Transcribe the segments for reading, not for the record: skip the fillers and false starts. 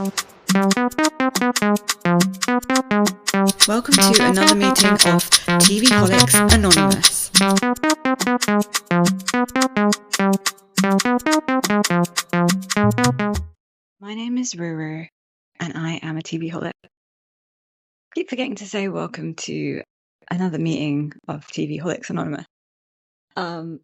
Welcome to another meeting of TVholics Anonymous. My name is Ruru, and I am a TVholic. Keep forgetting to say welcome to another meeting of TVholics Anonymous.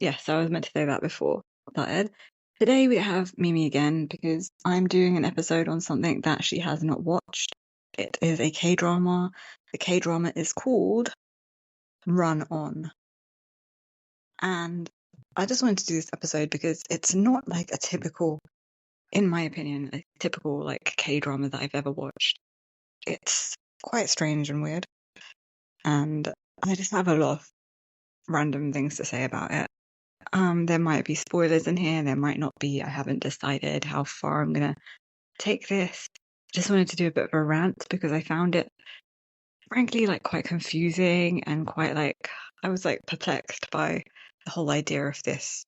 Yes, I was meant to say that before that Ed. Today we have Mimi again because I'm doing an episode on something that she has not watched. It is a K-drama. The K-drama is called Run On. And I just wanted to do this episode because it's not like a typical, in my opinion, a typical like K-drama that I've ever watched. It's quite strange and weird. And I just have a lot of random things to say about it. There might be spoilers in here, there might not be. I haven't decided how far I'm gonna take this. Just wanted to do a bit of a rant because I found it frankly like quite confusing and quite like I was like perplexed by the whole idea of this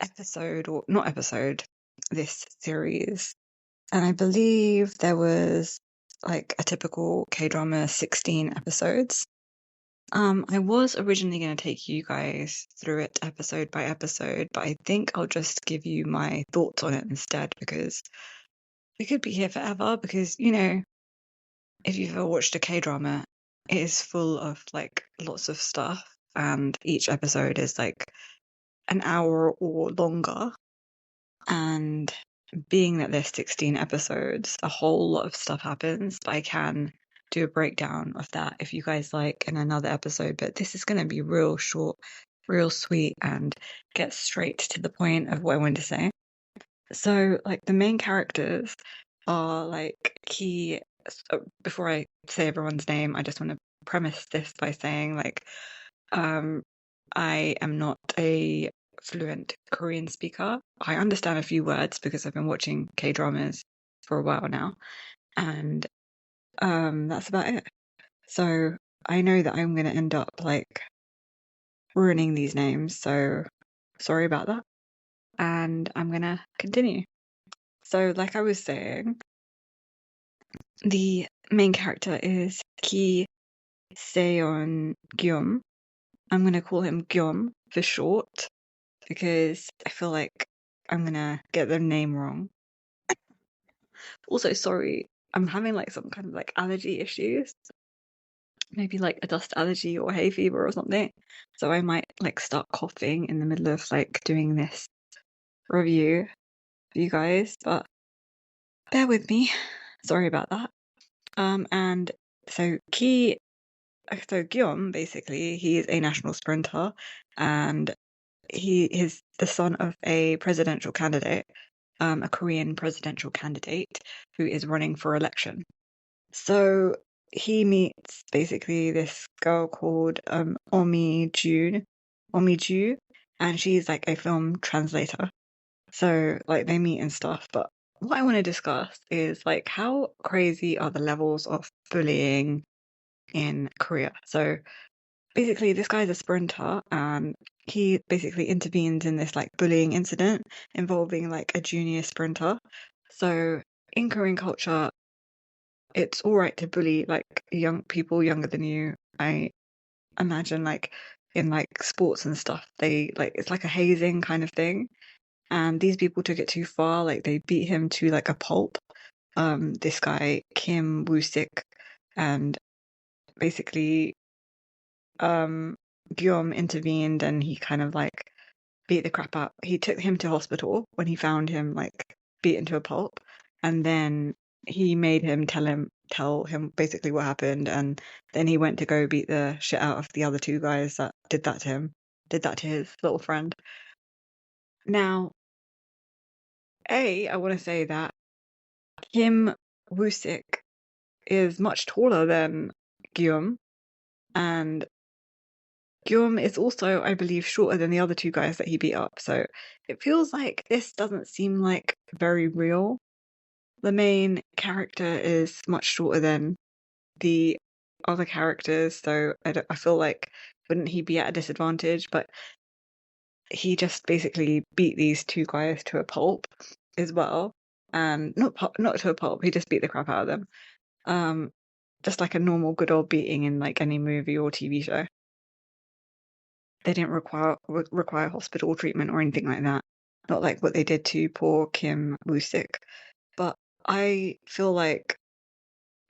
episode, or not episode, this series. And I believe there was like a typical K-drama 16 episodes. I was originally going to take you guys through it episode by episode, but I think I'll just give you my thoughts on it instead because we could be here forever because, you know, if you've ever watched a K-drama, it is full of like lots of stuff and each episode is like an hour or longer. And being that there's 16 episodes, a whole lot of stuff happens, but I can do a breakdown of that if you guys like in another episode. But this is going to be real short, real sweet, and get straight to the point of what I want to say. So, like, the main characters are like key. Before I say everyone's name, I just want to premise this by saying, like, I am not a fluent Korean speaker. I understand a few words because I've been watching K-dramas for a while now, and that's about it. So I know that I'm gonna end up like ruining these names, so sorry about that. And I'm gonna continue. So, like I was saying, the main character is Seon Gyeom. I'm gonna call him Gyeom for short because I feel like I'm gonna get the name wrong. Also, sorry, I'm having like some kind of like allergy issues. Maybe like a dust allergy or hay fever or something. So I might like start coughing in the middle of like doing this review for you guys, but bear with me. Sorry about that. And so Gyeom, basically, he is a national sprinter and he is the son of a presidential candidate, a Korean presidential candidate who is running for election. So he meets basically this girl called Mi Joo, and she's like a film translator. So like they meet and stuff. But what I want to discuss is like how crazy are the levels of bullying in Korea. So basically this guy's a sprinter and he basically intervenes in this like bullying incident involving like a junior sprinter. So in Korean culture, it's all right to bully like young people younger than you. I imagine like in like sports and stuff, they like it's like a hazing kind of thing. And these people took it too far, like they beat him to like a pulp. This guy Kim Woo-sik, and basically Guillaume intervened and he kind of like beat the crap out. He took him to hospital when he found him like beaten to a pulp, and then he made him tell him basically what happened, and then he went to go beat the shit out of the other two guys that did that to him, did that to his little friend. Now, I want to say that Kim Woo-sik is much taller than Guillaume, and Guillaume is also, I believe, shorter than the other two guys that he beat up. So it feels like this doesn't seem like very real. The main character is much shorter than the other characters, so I feel like wouldn't he be at a disadvantage? But he just basically beat these two guys to a pulp as well. and not to a pulp. He just beat the crap out of them. Just like a normal good old beating in like any movie or TV show. They didn't require hospital treatment or anything like that. Not like what they did to poor Kim Woo-sik. But I feel like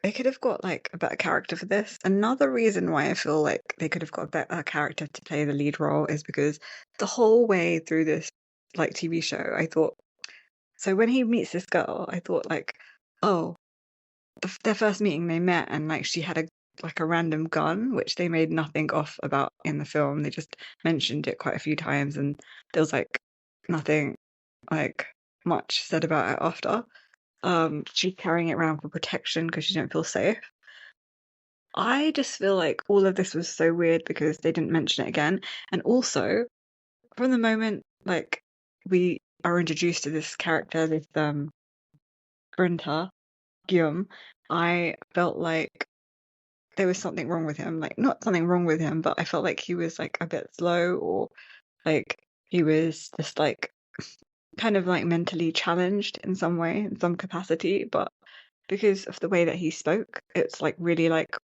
they could have got like a better character for this. Another reason why I feel like they could have got a better character to play the lead role is because the whole way through this like TV show, I thought, so when he meets this girl, I thought like, oh, their first meeting they met and like she had a random gun, which they made nothing off about in the film. They just mentioned it quite a few times, and there was like nothing like much said about it after. She's carrying it around for protection because she didn't feel safe. I just feel like all of this was so weird because they didn't mention it again. And also, from the moment like we are introduced to this character, this sprinter, Gyeom, I felt like there was something wrong with him. Like not something wrong with him, but I felt like he was like a bit slow or like he was just like kind of like mentally challenged in some way, in some capacity. But because of the way that he spoke, it's like really like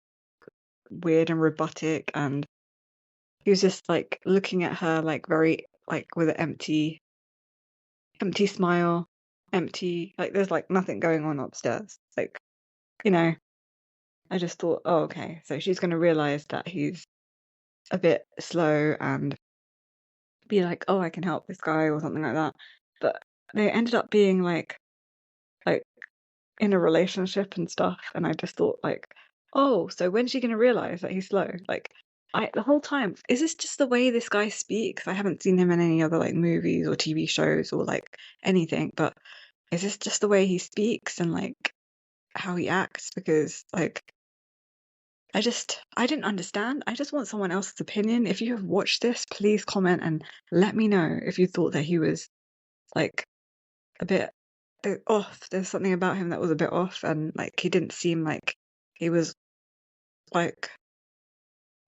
weird and robotic, and he was just like looking at her like very like with an empty smile, empty like there's like nothing going on upstairs. Like, you know, I just thought, oh, okay, so she's gonna realize that he's a bit slow and be like, oh, I can help this guy or something like that. But they ended up being like in a relationship and stuff, and I just thought like, oh, so when's she gonna realize that he's slow? Like the whole time, is this just the way this guy speaks? I haven't seen him in any other like movies or TV shows or like anything, but is this just the way he speaks and like how he acts? Because like I didn't understand. I just want someone else's opinion. If you have watched this, please comment and let me know if you thought that he was like a bit off. There's something about him that was a bit off, and like he didn't seem like he was like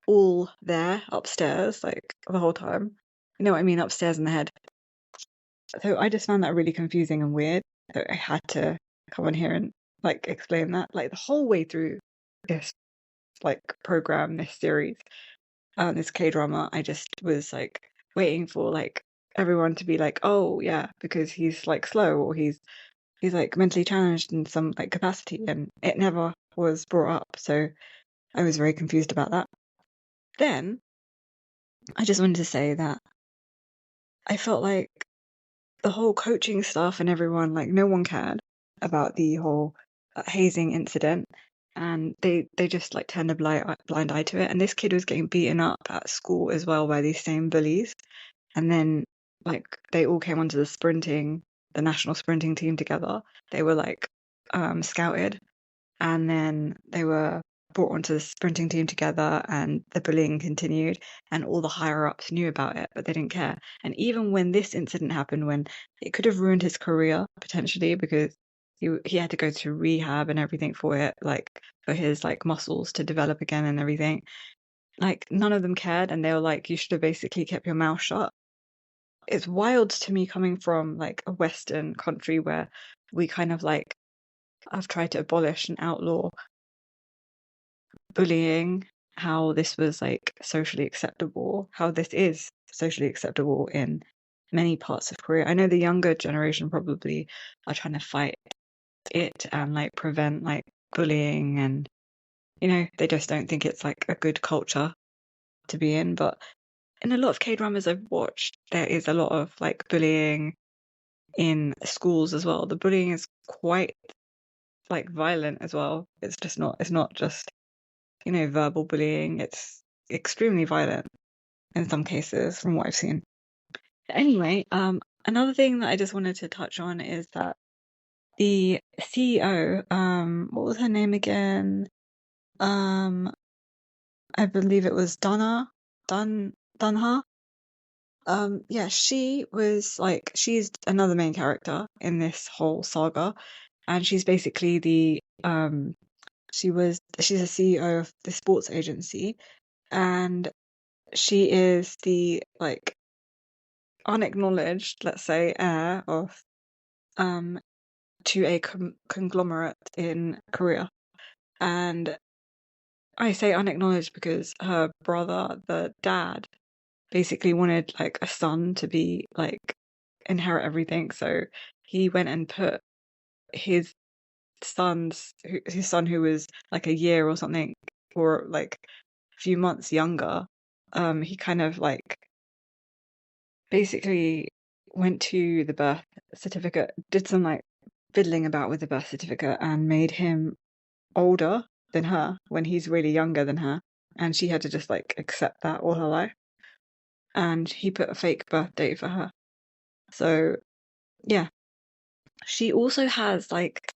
all there upstairs like the whole time. You know what I mean? Upstairs in the head. So I just found that really confusing and weird. So I had to come on here and like explain that. Like the whole way through this like program, this series, this K drama, I just was like waiting for like everyone to be like, oh yeah, because he's like slow or he's like mentally challenged in some like capacity, and it never was brought up. So I was very confused about that. Then I just wanted to say that I felt like the whole coaching stuff and everyone, like no one cared about the whole hazing incident, and they just like turned a blind eye to it. And this kid was getting beaten up at school as well by these same bullies, and then like they all came onto the national sprinting team together. They were like scouted, and then they were brought onto the sprinting team together, and the bullying continued, and all the higher ups knew about it, but they didn't care. And even when this incident happened, when it could have ruined his career potentially, because he had to go to rehab and everything for it, like for his like muscles to develop again and everything, like none of them cared, and they were like, you should have basically kept your mouth shut. It's wild to me coming from like a Western country where we kind of like have tried to abolish and outlaw bullying, how this was like socially acceptable, how this is socially acceptable in many parts of Korea. I know the younger generation probably are trying to fight it and like prevent like bullying, and you know, they just don't think it's like a good culture to be in. But in a lot of K dramas I've watched, there is a lot of like bullying in schools as well. The bullying is quite like violent as well. It's not just, you know, verbal bullying. It's extremely violent in some cases from what I've seen. Anyway, another thing that I just wanted to touch on is that the CEO, what was her name again? I believe it was Dan-Ah. Yeah, she was like, she's another main character in this whole saga, and she's basically she's a CEO of the sports agency, and she is the like unacknowledged, let's say, heir of to a conglomerate in Korea. And I say unacknowledged because her brother, the dad, basically wanted like a son to be like inherit everything. So he went and put his his son who was like a year or something, or like a few months younger. He kind of like basically went to the birth certificate, did some like fiddling about with the birth certificate, and made him older than her when he's really younger than her, and she had to just like accept that all her life. And he put a fake birth date for her. So yeah, she also has like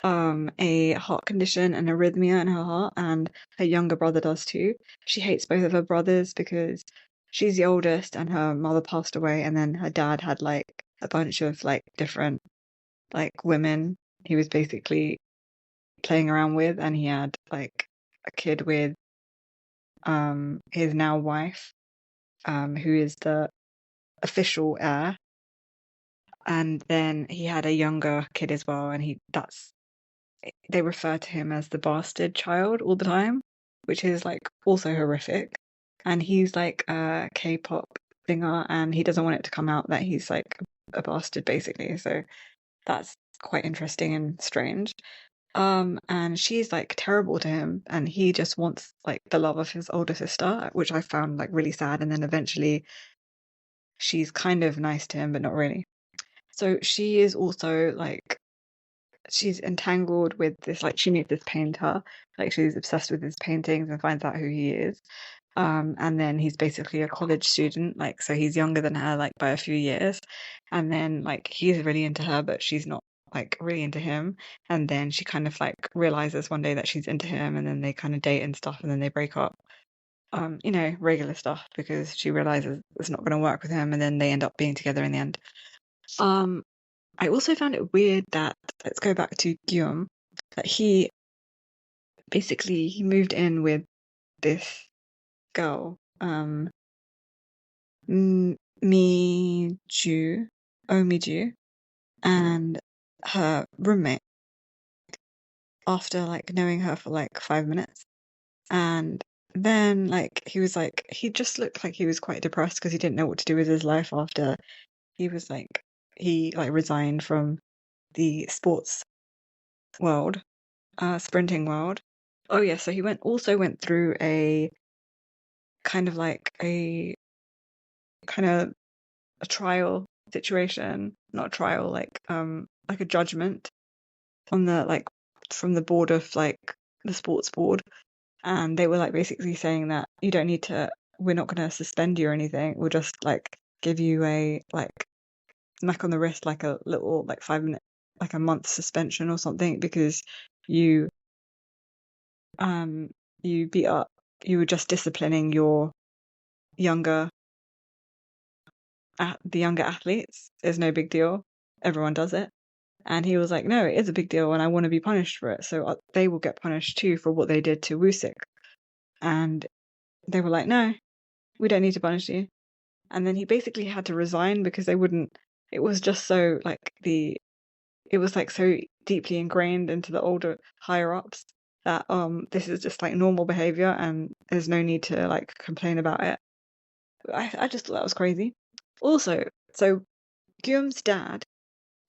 a heart condition and arrhythmia in her heart, and her younger brother does too. She hates both of her brothers because she's the oldest and her mother passed away, and then her dad had like a bunch of like different like women he was basically playing around with, and he had like a kid with his now wife, who is the official heir. And then he had a younger kid as well, and they refer to him as the bastard child all the time, which is like also horrific. And he's like a K-pop singer, and he doesn't want it to come out that he's like bastard basically. So that's quite interesting and strange. And she's like terrible to him, and he just wants like the love of his older sister, which I found like really sad. And then eventually she's kind of nice to him, but not really. So she is also like she's entangled with this, like she meets this painter, like she's obsessed with his paintings and finds out who he is. And then he's basically a college student, like so he's younger than her like by a few years. And then like he's really into her, but she's not like really into him. And then she kind of like realizes one day that she's into him, and then they kind of date and stuff, and then they break up. Regular stuff, because she realizes it's not going to work with him, and then they end up being together in the end. I also found it weird that, let's go back to Guillaume, that he moved in with this girl, Mi Joo, Mi Joo, and her roommate, after like knowing her for like 5 minutes. And then like he just looked like he was quite depressed because he didn't know what to do with his life after he resigned from the sports world, sprinting world. Oh yeah, so he went through a kind of like a kind of a trial situation, not a trial, like a judgment on the like from the board of like the sports board, and they were like basically saying that you don't need to, we're not going to suspend you or anything, we'll just like give you a like smack on the wrist, like a little like 5 minute, like a month suspension or something, because you you beat up, you were just disciplining your younger the younger athletes. Is no big deal, everyone does it. And he was like, no, it is a big deal, and I want to be punished for it, so they will get punished too for what they did to Wusick. And they were like, no, we don't need to punish you. And then he basically had to resign because they wouldn't, it was just so like it was like so deeply ingrained into the older higher ups that this is just like normal behavior and there's no need to like complain about it. I just thought that was crazy. Also, so Guillaume's dad,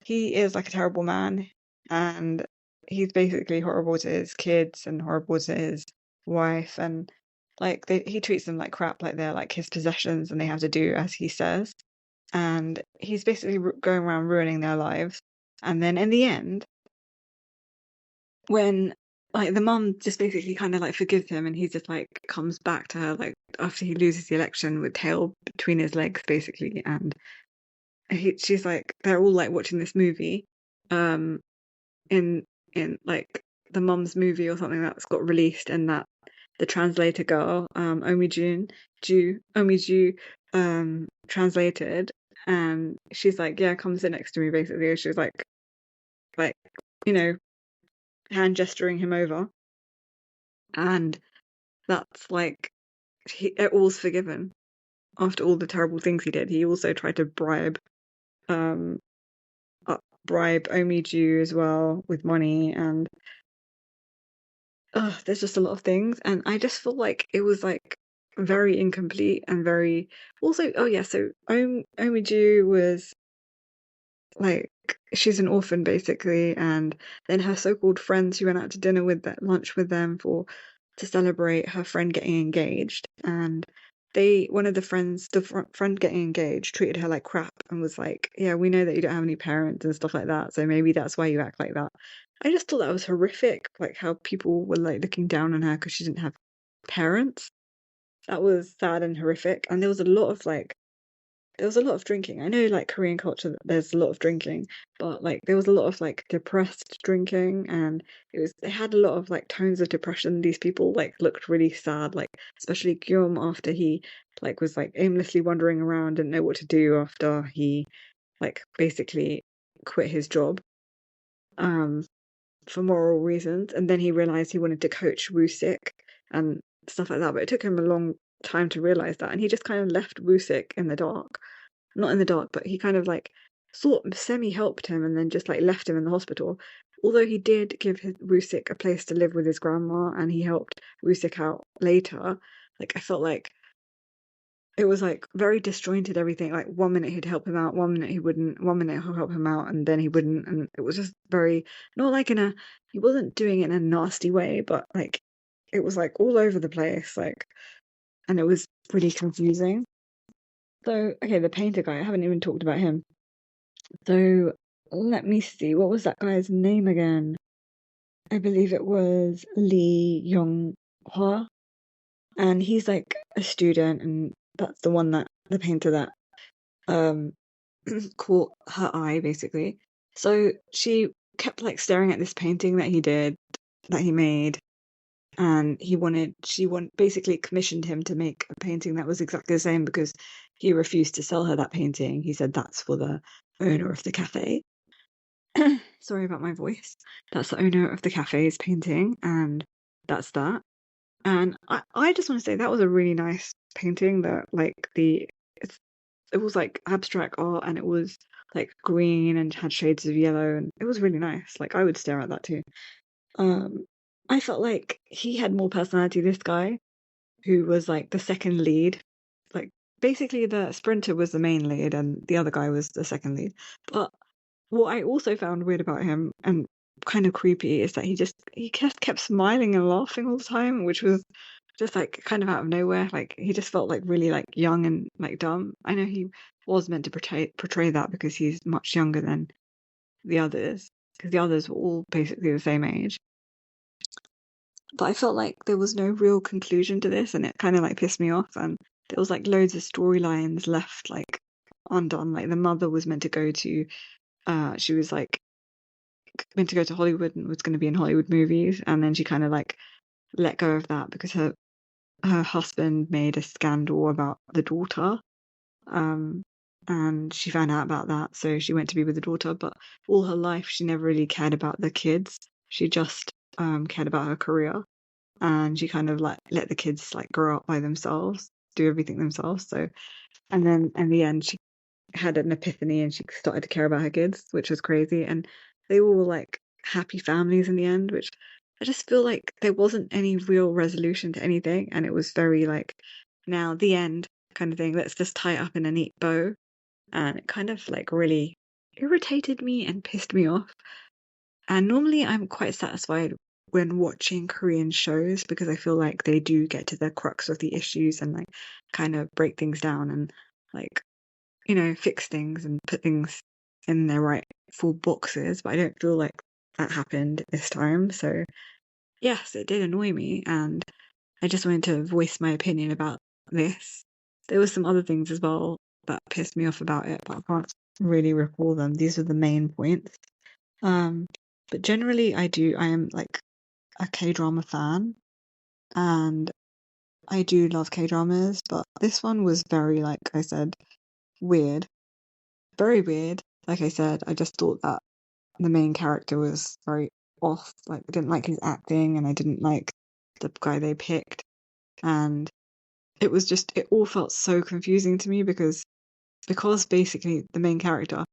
he is like a terrible man, and he's basically horrible to his kids and horrible to his wife, and like he treats them like crap, like they're like his possessions and they have to do as he says. And he's basically going around ruining their lives. And then in the end, when like the mum just basically kind of like forgives him, and he just like comes back to her like after he loses the election with tail between his legs basically, and she's like, they're all like watching this movie, in like the mum's movie or something that's got released, and that the translator girl, Omi Joo, translated, and she's like, yeah, come sit next to me basically. She was like you know hand gesturing him over, and that's like it all's forgiven after all the terrible things he did. He also tried to bribe um bribe Mi Joo as well with money, and there's just a lot of things, and I just feel like it was like very incomplete and very also. Oh yeah, so Mi Joo was like she's an orphan basically, and then her so-called friends, she went out to dinner with that lunch with them for to celebrate her friend getting engaged, and they one of the friends friend getting engaged treated her like crap and was like, yeah, we know that you don't have any parents and stuff like that, so maybe that's why you act like that. I just thought that was horrific, like how people were like looking down on her because she didn't have parents. That was sad and horrific, and there was a lot of drinking. I know, like, Korean culture, there's a lot of drinking, but, like, there was a lot of, like, depressed drinking, and they had a lot of, like, tones of depression. These people, like, looked really sad, like, especially Gyeom after he, like, was, like, aimlessly wandering around, didn't know what to do after he, like, basically quit his job, um, for moral reasons, and then he realized he wanted to coach Woo-sik and stuff like that, but it took him a long time to realize that, and he just kind of left Woo-sik in the dark, not in the dark, but he kind of like sort of semi helped him and then just like left him in the hospital. Although he did give his Wusik a place to live with his grandma and he helped Wusik out later, like I felt like it was like very disjointed everything. Like 1 minute he'd help him out, 1 minute he wouldn't, 1 minute he'll help him out, and then he wouldn't, and it was just very not like in a he wasn't doing it in a nasty way, but like it was like all over the place, like and it was pretty confusing. So okay, the painter guy, I haven't even talked about him. So let me see, what was that guy's name again? I believe it was Lee Yeong-Hwa, and he's like a student, and that's the one that the painter that um caught her eye basically. So she kept like staring at this painting that he made, and basically commissioned him to make a painting that was exactly the same because he refused to sell her that painting. He said that's for the owner of the cafe. Sorry about my voice. That's the owner of the cafe's painting, and that's that. And I just want to say that was a really nice painting. That like it was like abstract art, and it was like green and had shades of yellow, and it was really nice. Like I would stare at that too. Um, I felt like he had more personality. This guy, who was like the second lead, like basically the sprinter was the main lead, and the other guy was the second lead. But what I also found weird about him and kind of creepy is that he just kept smiling and laughing all the time, which was just like kind of out of nowhere. Like he just felt like really like young and like dumb. I know he was meant to portray that because he's much younger than the others, because the others were all basically the same age. But I felt like there was no real conclusion to this, and it kind of like pissed me off. And there was like loads of storylines left like undone. Like the mother was meant to go to she was like meant to go to Hollywood and was going to be in Hollywood movies, and then she kind of like let go of that because her husband made a scandal about the daughter, um, and she found out about that, so she went to be with the daughter. But all her life, she never really cared about the kids. She just cared about her career, and she kind of like let the kids like grow up by themselves, do everything themselves. So, and then in the end, she had an epiphany and she started to care about her kids, which was crazy. And they all were like happy families in the end, which I just feel like there wasn't any real resolution to anything. And it was very like, now the end kind of thing. Let's just tie it up in a neat bow. And it kind of like really irritated me and pissed me off. And normally I'm quite satisfied when watching Korean shows because I feel like they do get to the crux of the issues and like kind of break things down and like fix things and put things in their rightful boxes, but I don't feel like that happened this time. So, yes, it did annoy me, and I just wanted to voice my opinion about this. There were some other things as well that pissed me off about it, but I can't really recall them. These are the main points. Um, but generally, I am like a K-drama fan, and I do love K-dramas, but this one was very, like I said, weird. Very weird. Like I said, I just thought that the main character was very off. Like, I didn't like his acting, and I didn't like the guy they picked. And it all felt so confusing to me because basically the main character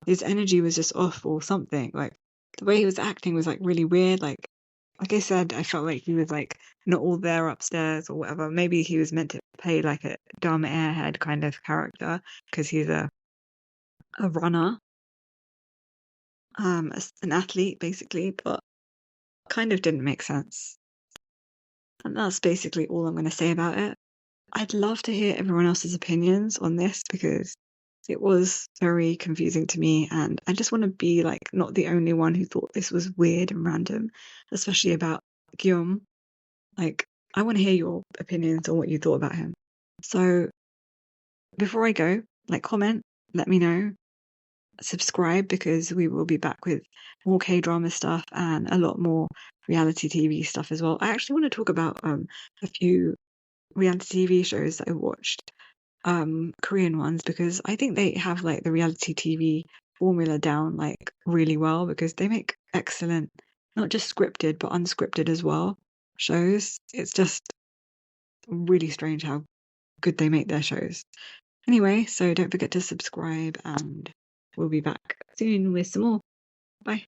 his energy was just off or something. Like the way he was acting was like really weird. Like I said, I felt like he was like not all there upstairs or whatever. Maybe he was meant to play like a dumb airhead kind of character because he's a runner, an athlete basically, but kind of didn't make sense. And that's basically all I'm going to say about it. I'd love to hear everyone else's opinions on this because it was very confusing to me, and I just want to be like not the only one who thought this was weird and random, especially about Gyeom. Like, I want to hear your opinions on what you thought about him. So before I go, like, comment, let me know, subscribe, because we will be back with more K-drama stuff and a lot more reality TV stuff as well. I actually want to talk about a few reality TV shows that I watched, Korean ones, because I think they have like the reality TV formula down like really well, because they make excellent, not just scripted but unscripted as well shows. It's just really strange how good they make their shows. Anyway, so don't forget to subscribe, and we'll be back soon with some more. Bye.